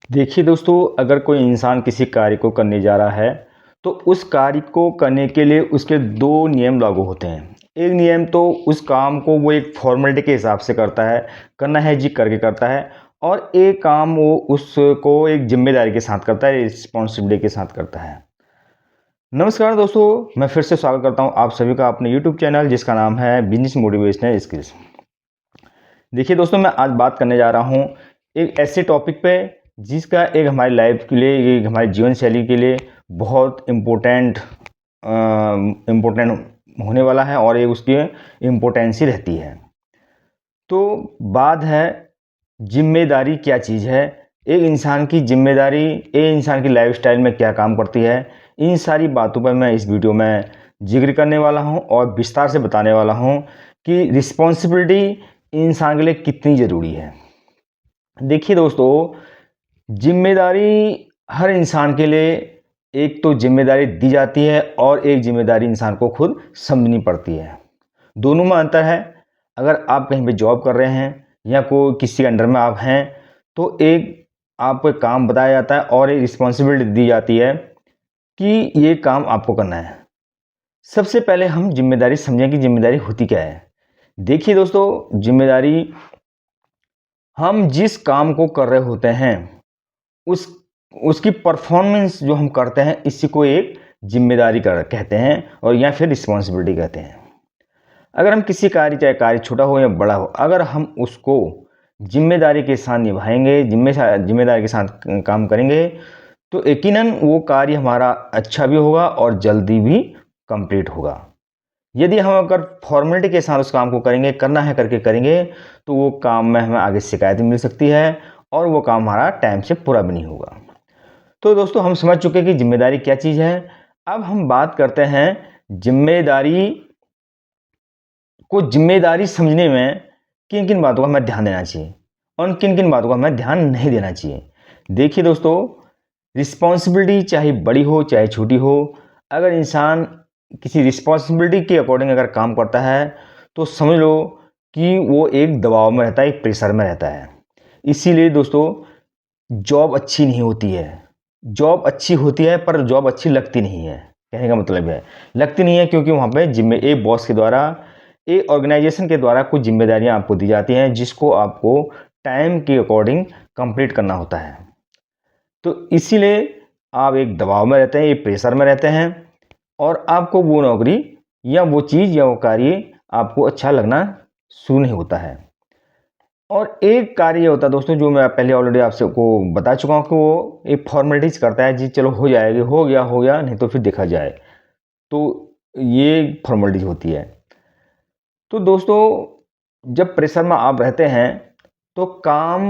देखिए दोस्तों, अगर कोई इंसान किसी कार्य को करने जा रहा है तो उस कार्य को करने के लिए उसके दो नियम लागू होते हैं। एक नियम तो उस काम को वो एक फॉर्मेलिटी के हिसाब से करता है, करना है जी करके करता है। और एक काम वो उसको एक जिम्मेदारी के साथ करता है, रिस्पॉन्सिबिलिटी के साथ करता है। नमस्कार दोस्तों, मैं फिर से स्वागत करता हूं आप सभी का अपने यूट्यूब चैनल जिसका नाम है बिजनेस मोटिवेशनल स्किल्स। देखिए दोस्तों, मैं आज बात करने जा रहा हूँ एक ऐसे टॉपिक पे जिसका एक हमारी लाइफ के लिए, एक हमारी जीवन शैली के लिए बहुत इम्पोर्टेंट होने वाला है और ये उसकी इम्पोर्टेंस ही रहती है। तो बात है, जिम्मेदारी क्या चीज़ है, एक इंसान की जिम्मेदारी एक इंसान की लाइफस्टाइल में क्या काम करती है। इन सारी बातों पर मैं इस वीडियो में जिक्र करने वाला हूं और विस्तार से बताने वाला हूं कि रिस्पॉन्सिबिलिटी इंसान के लिए कितनी ज़रूरी है। देखिए दोस्तों, जिम्मेदारी हर इंसान के लिए एक तो जिम्मेदारी दी जाती है और एक जिम्मेदारी इंसान को खुद समझनी पड़ती है। दोनों में अंतर है। अगर आप कहीं पे जॉब कर रहे हैं या कोई किसी के अंडर में आप हैं तो एक आपको एक काम बताया जाता है और एक रिस्पॉन्सिबिलिटी दी जाती है कि ये काम आपको करना है। सबसे पहले हम जिम्मेदारी समझें कि जिम्मेदारी होती क्या है। देखिए दोस्तों, जिम्मेदारी हम जिस काम को कर रहे होते हैं उस उसकी परफॉर्मेंस जो हम करते हैं इसी को एक जिम्मेदारी कहते हैं और या फिर रिस्पॉन्सिबिलिटी कहते हैं। अगर हम किसी कार्य, चाहे कार्य छोटा हो या बड़ा हो, अगर हम उसको जिम्मेदारी के साथ निभाएंगे, जिम्मेदारी के साथ काम करेंगे तो यकीनन वो कार्य हमारा अच्छा भी होगा और जल्दी भी कंप्लीट होगा। यदि हम अगर फॉर्मेलिटी के साथ उस काम को करेंगे, करना है करके करेंगे, तो वो काम में हमें आगे शिकायत भी मिल सकती है और वो काम हमारा टाइम से पूरा भी नहीं होगा। तो दोस्तों, हम समझ चुके कि जिम्मेदारी क्या चीज़ है। अब हम बात करते हैं जिम्मेदारी को जिम्मेदारी समझने में किन किन बातों का हमें ध्यान देना चाहिए और किन किन बातों का हमें ध्यान नहीं देना चाहिए। देखिए दोस्तों, रिस्पॉन्सिबिलिटी चाहे बड़ी हो चाहे छोटी हो, अगर इंसान किसी रिस्पॉन्सिबिलिटी के अकॉर्डिंग अगर काम करता है तो समझ लो कि वो एक दबाव में रहता है, एक प्रेशर में रहता है। इसीलिए दोस्तों, जॉब अच्छी नहीं होती है। जॉब अच्छी होती है पर जॉब अच्छी लगती नहीं है। कहने का मतलब है लगती नहीं है क्योंकि वहाँ पे एक बॉस के द्वारा, एक ऑर्गेनाइजेशन के द्वारा कुछ जिम्मेदारियां आपको दी जाती हैं जिसको आपको टाइम के अकॉर्डिंग कंप्लीट करना होता है। तो इसीलिए आप एक दबाव में रहते हैं, एक प्रेशर में रहते हैं और आपको वो नौकरी या वो चीज़ या वो कार्य आपको अच्छा लगना शुरू नहीं होता है। और एक कार्य ये होता है दोस्तों, जो मैं पहले ऑलरेडी आपसे को बता चुका हूँ कि वो एक फॉर्मेलिटीज करता है जी, चलो हो जाएगी, हो गया नहीं तो फिर देखा जाए। तो ये फॉर्मेलिटीज होती है। तो दोस्तों, जब प्रेशर में आप रहते हैं तो काम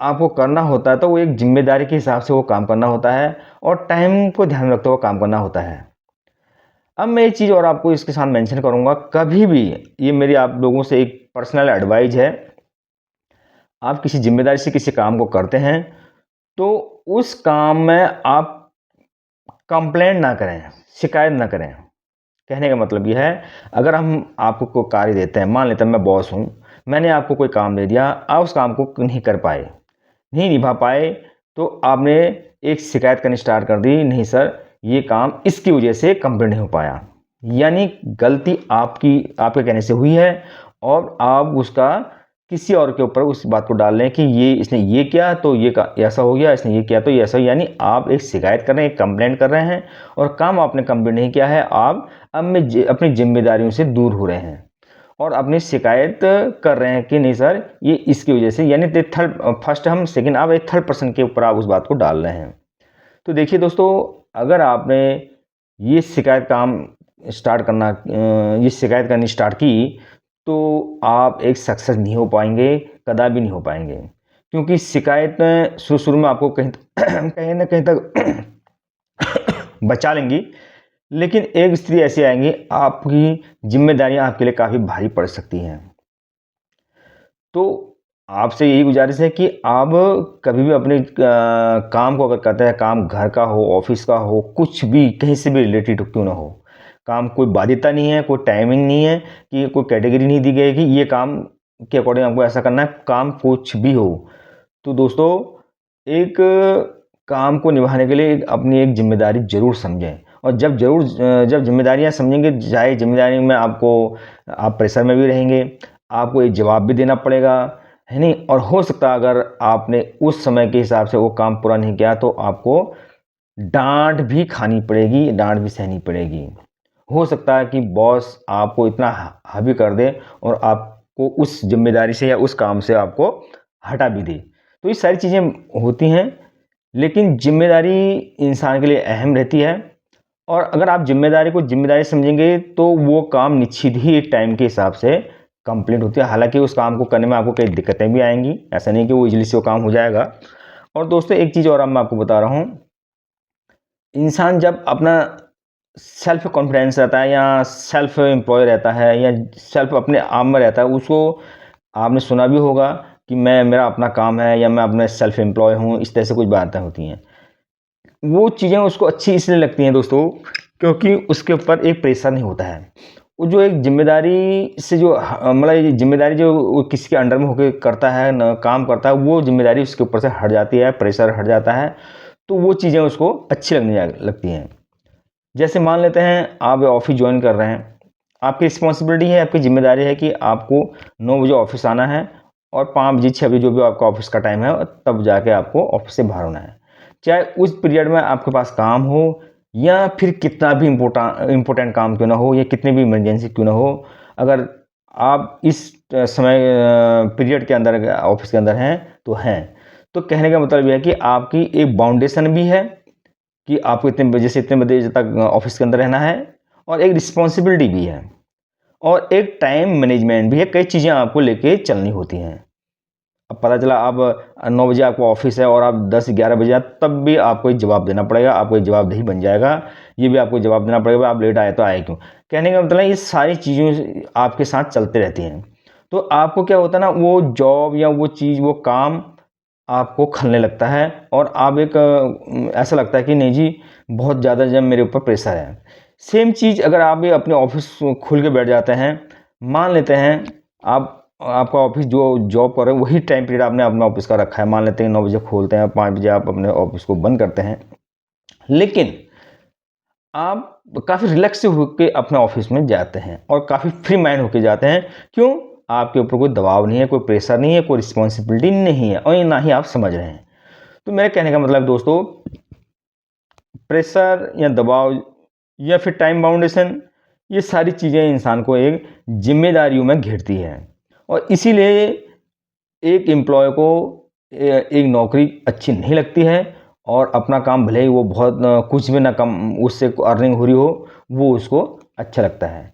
आपको करना होता है, तो वो एक जिम्मेदारी के हिसाब से वो काम करना होता है और टाइम को ध्यान में रखते हुए काम करना होता है। अब मैं एक चीज़ और आपको इसके साथ मेंशन करूंगा, कभी भी, ये मेरी आप लोगों से एक पर्सनल एडवाइस है, आप किसी जिम्मेदारी से किसी काम को करते हैं तो उस काम में आप कंप्लेंट ना करें, शिकायत ना करें। कहने का मतलब यह है, अगर हम आपको कोई कार्य देते हैं, मान लेते हैं मैं बॉस हूँ, मैंने आपको कोई काम दे दिया, आप उस काम को नहीं कर पाए, नहीं निभा पाए, तो आपने एक शिकायत करनी स्टार्ट कर दी, नहीं सर ये काम इसकी वजह से कंप्लीट नहीं हो पाया। यानी गलती आपकी, आपके कहने से हुई है और आप उसका किसी और के ऊपर उस बात को डाल रहे हैं कि ये इसने ये किया तो ये ऐसा हो गया, इसने ये किया तो ये ऐसा, यानी आप एक शिकायत कर रहे हैं, एक कंप्लेंट कर रहे हैं और काम आपने कंप्लीट नहीं किया है। आप अब में अपनी जिम्मेदारियों से दूर हो रहे हैं और अपनी शिकायत कर रहे हैं कि नहीं सर ये इसकी वजह से, यानी फर्स्ट हम सेकंड, आप एक थर्ड पर्सन के ऊपर आप उस बात को डाल रहे हैं। तो देखिए दोस्तों, अगर आपने ये शिकायत काम स्टार्ट करना ये शिकायत करनी स्टार्ट की तो आप एक सक्सेस नहीं हो पाएंगे, कदापि नहीं हो पाएंगे। क्योंकि शिकायत शुरू शुरू में आपको कहीं कहीं ना कहीं तक बचा लेंगी, लेकिन एक स्थिति ऐसी आएंगी आपकी जिम्मेदारियां आपके लिए काफ़ी भारी पड़ सकती हैं। तो आपसे यही गुजारिश है कि आप कभी भी अपने काम को अगर करते हैं, काम घर का हो, ऑफिस का हो, कुछ भी कहीं से भी रिलेटेड क्यों ना हो, काम कोई बाध्यता नहीं है, कोई टाइमिंग नहीं है, कि कोई कैटेगरी नहीं दी गई कि ये काम के अकॉर्डिंग आपको ऐसा करना है, काम कुछ भी हो। तो दोस्तों, एक काम को निभाने के लिए अपनी एक जिम्मेदारी ज़रूर समझें। और जब जिम्मेदारियाँ समझेंगे, चाहे जिम्मेदारी में आप प्रेशर में भी रहेंगे, आपको एक जवाब भी देना पड़ेगा, है नहीं? और हो सकता है अगर आपने उस समय के हिसाब से वो काम पूरा नहीं किया तो आपको डाँट भी खानी पड़ेगी, डाँट भी सहनी पड़ेगी। हो सकता है कि बॉस आपको इतना हावी कर दे और आपको उस ज़िम्मेदारी से या उस काम से आपको हटा भी दे। तो ये सारी चीज़ें होती हैं, लेकिन ज़िम्मेदारी इंसान के लिए अहम रहती है। और अगर आप ज़िम्मेदारी को ज़िम्मेदारी समझेंगे तो वो काम निश्चित ही एक टाइम के हिसाब से कंप्लीट होती है। हालाँकि उस काम को करने में आपको कई दिक्कतें भी आएँगी, ऐसा नहीं कि वो ईज़िली से वो काम हो जाएगा। और दोस्तों एक चीज़ और अब मैं आपको बता रहा हूँ, इंसान जब अपना सेल्फ कॉन्फिडेंस रहता है या सेल्फ एम्प्लॉय रहता है या सेल्फ अपने आप में रहता है, उसको आपने सुना भी होगा कि मेरा अपना काम है या मैं अपने सेल्फ एम्प्लॉय हूँ, इस तरह से कुछ बातें होती हैं। वो चीज़ें उसको अच्छी इसलिए लगती हैं दोस्तों, क्योंकि उसके ऊपर एक प्रेशर नहीं होता है। वो जो एक जिम्मेदारी से जो मतलब ये जिम्मेदारी जो वो किसी के अंडर में होकर करता है न काम करता है, वो जिम्मेदारी उसके ऊपर से हट जाती है, प्रेशर हट जाता है, तो वो चीज़ें उसको अच्छी लगती हैं। जैसे मान लेते हैं आप ऑफिस ज्वाइन कर रहे हैं, आपकी रिस्पॉन्सिबिलिटी है, आपकी जिम्मेदारी है कि आपको 9 बजे ऑफिस आना है और 5 बजे 6 बजे जो भी आपका ऑफिस का टाइम है तब जाके आपको ऑफिस से बाहर होना है। चाहे उस पीरियड में आपके पास काम हो या फिर कितना भी इम्पोर्टेंट काम क्यों ना हो या कितनी भी इमरजेंसी क्यों ना हो, अगर आप इस समय पीरियड के अंदर ऑफिस के अंदर हैं तो हैं। तो कहने का मतलब यह है कि आपकी एक बाउंडेशन भी है कि आपको इतने बजे से इतने बजे तक ऑफिस के अंदर रहना है, और एक रिस्पॉन्सिबिलिटी भी है और एक टाइम मैनेजमेंट भी है। कई चीज़ें आपको लेके चलनी होती हैं। अब पता चला अब 9 बजे आपको ऑफिस है और आप 10-11 बजे तब भी आपको एक जवाब देना पड़ेगा, आपको एक जवाबदेही बन जाएगा। ये भी आपको जवाब देना पड़ेगा, आप लेट आए तो आए क्यों? कहने का मतलब ये सारी चीज़ें आपके साथ चलते रहती हैं। तो आपको क्या होता है ना, वो जॉब या वो चीज़, वो काम आपको खलने लगता है और आप ऐसा लगता है कि नहीं जी, बहुत ज़्यादा जब मेरे ऊपर प्रेशर है। सेम चीज़ अगर आप भी अपने ऑफिस खोल के बैठ जाते हैं, मान लेते हैं आपका ऑफिस जो जॉब कर रहे हैं वही टाइम पीरियड आपने अपना ऑफिस का रखा है, मान लेते हैं 9 बजे खोलते हैं, 5 बजे आप अपने ऑफिस को बंद करते हैं, लेकिन आप काफ़ी रिलैक्स से होके अपने ऑफिस में जाते हैं और काफ़ी फ्री माइंड होके जाते हैं। क्यों? आपके ऊपर कोई दबाव नहीं है, कोई प्रेशर नहीं है, कोई रिस्पॉन्सिबिलिटी नहीं है और ये ना ही आप समझ रहे हैं। तो मेरे कहने का मतलब दोस्तों, प्रेशर या दबाव या फिर टाइम बाउंडेशन, ये सारी चीज़ें इंसान को एक जिम्मेदारियों में घेरती है और इसीलिए एक एम्प्लॉय को एक नौकरी अच्छी नहीं लगती है और अपना काम भले ही वो बहुत कुछ भी ना कम उससे अर्निंग हो रही हो, वो उसको अच्छा लगता है।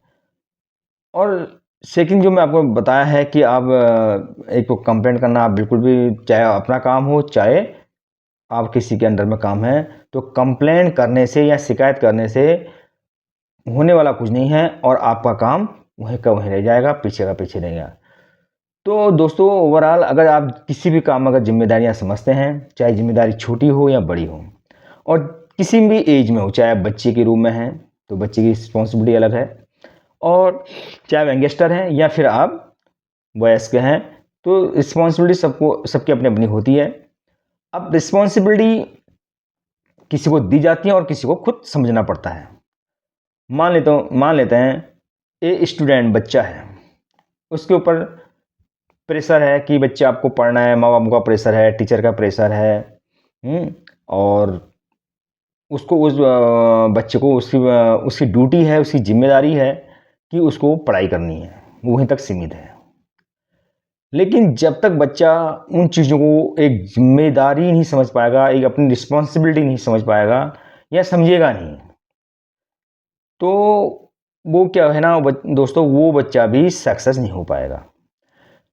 और सेकंड जो मैं आपको बताया है कि आप एक तो कंप्लेंट करना आप बिल्कुल भी, चाहे अपना काम हो चाहे आप किसी के अंडर में काम है, तो कंप्लेंट करने से या शिकायत करने से होने वाला कुछ नहीं है और आपका काम वहीं का वहीं रह जाएगा, पीछे का पीछे रहेगा। तो दोस्तों ओवरऑल अगर आप किसी भी काम में अगर जिम्मेदारियां समझते हैं, चाहे जिम्मेदारी छोटी हो या बड़ी हो और किसी भी एज में हो, चाहे आप बच्चे के रूप में हैं तो बच्चे की रिस्पॉन्सिबिलिटी अलग है, और चाहे आप यंगस्टर हैं या फिर आप वयस्क हैं, तो रिस्पॉन्सिबिलिटी सबकी अपनी अपनी होती है। अब रिस्पॉन्सिबिलिटी किसी को दी जाती है और किसी को खुद समझना पड़ता है। मान लेते हैं एक स्टूडेंट बच्चा है, उसके ऊपर प्रेशर है कि बच्चे आपको पढ़ना है, माँ बाप का प्रेशर है, टीचर का प्रेशर है, और उसको उस बच्चे को उसकी ड्यूटी है, उसकी जिम्मेदारी है कि उसको पढ़ाई करनी है, वो वहीं तक सीमित है। लेकिन जब तक बच्चा उन चीज़ों को एक जिम्मेदारी नहीं समझ पाएगा, एक अपनी रिस्पॉन्सिबिलिटी नहीं समझ पाएगा या समझेगा नहीं, तो वो क्या है ना दोस्तों, वो बच्चा भी सक्सेस नहीं हो पाएगा।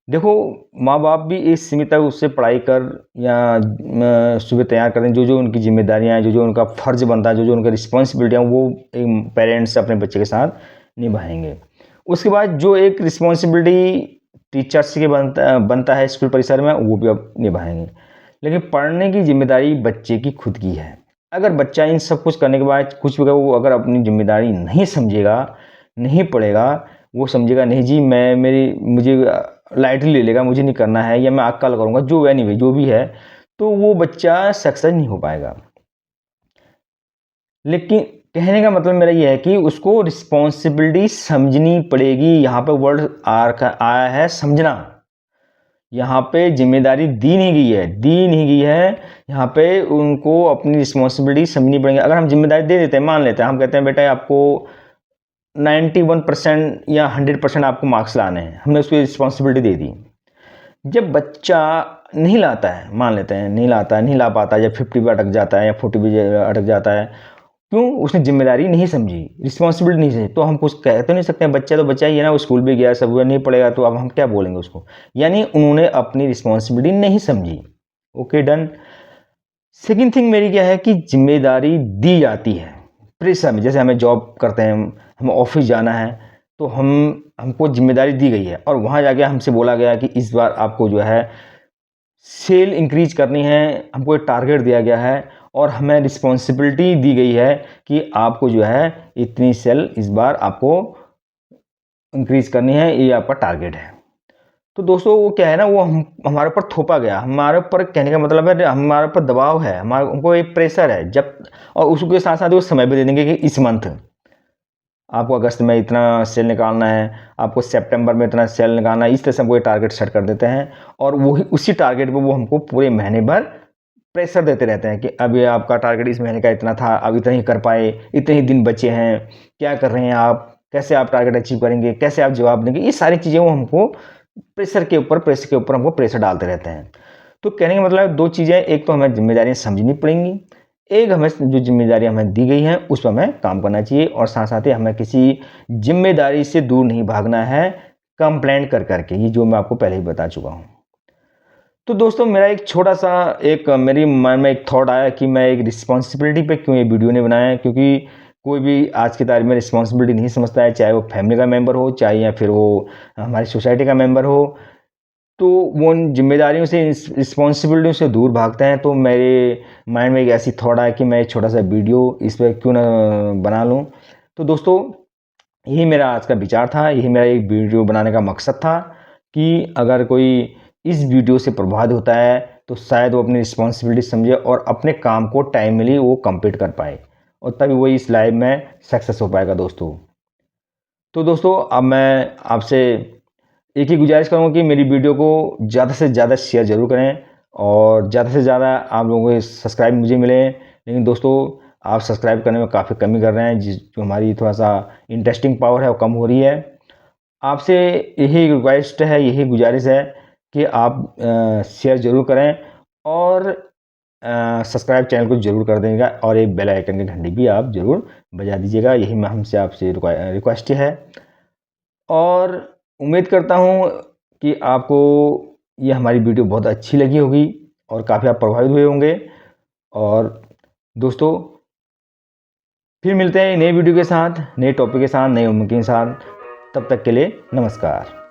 देखो, माँ बाप भी इस सीमित तक उससे पढ़ाई कर या सुबह तैयार करें, जो जो उनकी जिम्मेदारियाँ हैं, जो जो उनका फ़र्ज़ बनता है, जो जो उनका रिस्पॉन्सिबिलिटी है, वो एक पेरेंट्स अपने बच्चे के साथ निभाएंगे। उसके बाद जो एक रिस्पॉन्सिबिलिटी टीचर्स के बनता है स्कूल परिसर में, वो भी अब निभाएंगे। लेकिन पढ़ने की जिम्मेदारी बच्चे की खुद की है। अगर बच्चा इन सब कुछ करने के बाद कुछ भी वो अगर अपनी जिम्मेदारी नहीं समझेगा, नहीं पढ़ेगा, वो समझेगा नहीं जी मुझे लाइटली ले लेगा, मुझे नहीं करना है या मैं कल करूँगा, जो एनीवे जो भी है, तो वो बच्चा सक्सेस नहीं हो पाएगा। लेकिन कहने का मतलब मेरा ये है कि उसको रिस्पॉन्सिबिलिटी समझनी पड़ेगी। यहाँ पे वर्ड आया है समझना। यहाँ पे जिम्मेदारी दी नहीं गई है। यहाँ पे उनको अपनी रिस्पॉन्सिबिलिटी समझनी पड़ेगी। अगर हम जिम्मेदारी दे देते हैं, मान लेते हैं, हम कहते हैं बेटा आपको 91% या 100% आपको मार्क्स लाने हैं, हमने उसकी रिस्पॉन्सिबिलिटी दे दी। जब बच्चा नहीं लाता है, मान लेते हैं नहीं ला पाता, जब 50 पे अटक जाता है या 40 पे अटक जाता है, क्यों? उसने जिम्मेदारी नहीं समझी, रिस्पॉन्सिबिलिटी नहीं समझी। तो हम कुछ कह तो नहीं सकते हैं, बच्चा तो बच्चा ही है ना, वो स्कूल भी गया, सब हुआ, नहीं पढ़ेगा तो अब हम क्या बोलेंगे उसको? यानी उन्होंने अपनी रिस्पॉन्सिबिलिटी नहीं समझी। Okay, done. सेकेंड थिंग मेरी क्या है कि जिम्मेदारी दी जाती है प्रेशर में। जैसे हमें जॉब करते हैं, हमें ऑफिस जाना है, तो हमको जिम्मेदारी दी गई है और वहाँ जाके हमसे बोला गया कि इस बार आपको जो है सेल इंक्रीज करनी है, हमको एक टारगेट दिया गया है और हमें रिस्पॉन्सिबिलिटी दी गई है कि आपको जो है इतनी सेल इस बार आपको इंक्रीज करनी है, ये आपका टारगेट है। तो दोस्तों वो क्या है ना, वो हमारे ऊपर थोपा गया, हमारे ऊपर, कहने का मतलब है हमारे ऊपर दबाव है, हमको एक प्रेशर है जब, और उसके साथ साथ वो समय भी दे देंगे कि इस मंथ आपको अगस्त में इतना सेल निकालना है, आपको सितंबर में इतना सेल निकालना है। इस तरह से हमको टारगेट सेट कर देते हैं और वही उसी टारगेट पे वो हमको पूरे महीने भर प्रेशर देते रहते हैं कि अभी आपका टारगेट इस महीने का इतना था, अब इतना ही कर पाए, इतने ही दिन बचे हैं, क्या कर रहे हैं आप, कैसे आप टारगेट अचीव करेंगे, कैसे आप जवाब देंगे। ये सारी चीज़ें वो हमको प्रेशर के ऊपर हमको प्रेशर डालते रहते हैं। तो कहने का मतलब दो चीज़ें, एक तो हमें जिम्मेदारियाँ समझनी पड़ेंगी, एक हमें जो जिम्मेदारी हमें दी गई है उस पर हमें काम करना चाहिए, और साथ साथ ही हमें किसी जिम्मेदारी से दूर नहीं भागना है कंप्लेंट कर करके, ये जो मैं आपको पहले ही बता चुका हूँ। तो दोस्तों मेरा एक छोटा सा मेरी मन में एक थॉट आया कि मैं एक रिस्पॉन्सिबिलिटी पे क्यों ये वीडियो नहीं बनाया, क्योंकि कोई भी आज की तारीख में रिस्पॉन्सिबिलिटी नहीं समझता है, चाहे वो फैमिली का मेंबर हो, चाहे या फिर वो हमारी सोसाइटी का मेंबर हो, तो वो उन जिम्मेदारियों से, रिस्पॉन्सिबिलिटियों से दूर भागते हैं। तो मेरे माइंड में एक ऐसी थॉट आया कि मैं एक छोटा सा वीडियो इस पर क्यों ना बना लूँ। तो दोस्तों यही मेरा आज का विचार था, यही मेरा एक वीडियो बनाने का मकसद था कि अगर कोई इस वीडियो से प्रभावित होता है तो शायद वो अपनी रिस्पॉन्सिबिलिटी समझे और अपने काम को टाइमली वो कंप्लीट कर पाए, और तभी वो इस लाइफ में सक्सेस हो पाएगा दोस्तों। तो दोस्तों अब मैं आपसे एक ही गुजारिश करूँगा कि मेरी वीडियो को ज़्यादा से ज़्यादा शेयर ज़रूर करें और ज़्यादा से ज़्यादा आप लोगों के सब्सक्राइब मुझे मिले। लेकिन दोस्तों आप सब्सक्राइब करने में काफ़ी कमी कर रहे हैं, जो हमारी थोड़ा सा इंटरेस्टिंग पावर है वो कम हो रही है। आपसे यही रिक्वेस्ट है, यही गुजारिश है कि आप शेयर ज़रूर करें और सब्सक्राइब चैनल को ज़रूर कर देंगे और एक बेल आइकन की घंटी भी आप ज़रूर बजा दीजिएगा। यही मैं हमसे आपसे रिक्वेस्ट है, और उम्मीद करता हूँ कि आपको ये हमारी वीडियो बहुत अच्छी लगी होगी और काफ़ी आप प्रभावित हुए होंगे। और दोस्तों फिर मिलते हैं नए वीडियो के साथ, नए टॉपिक के साथ, नए उम्मीद के साथ। तब तक के लिए नमस्कार।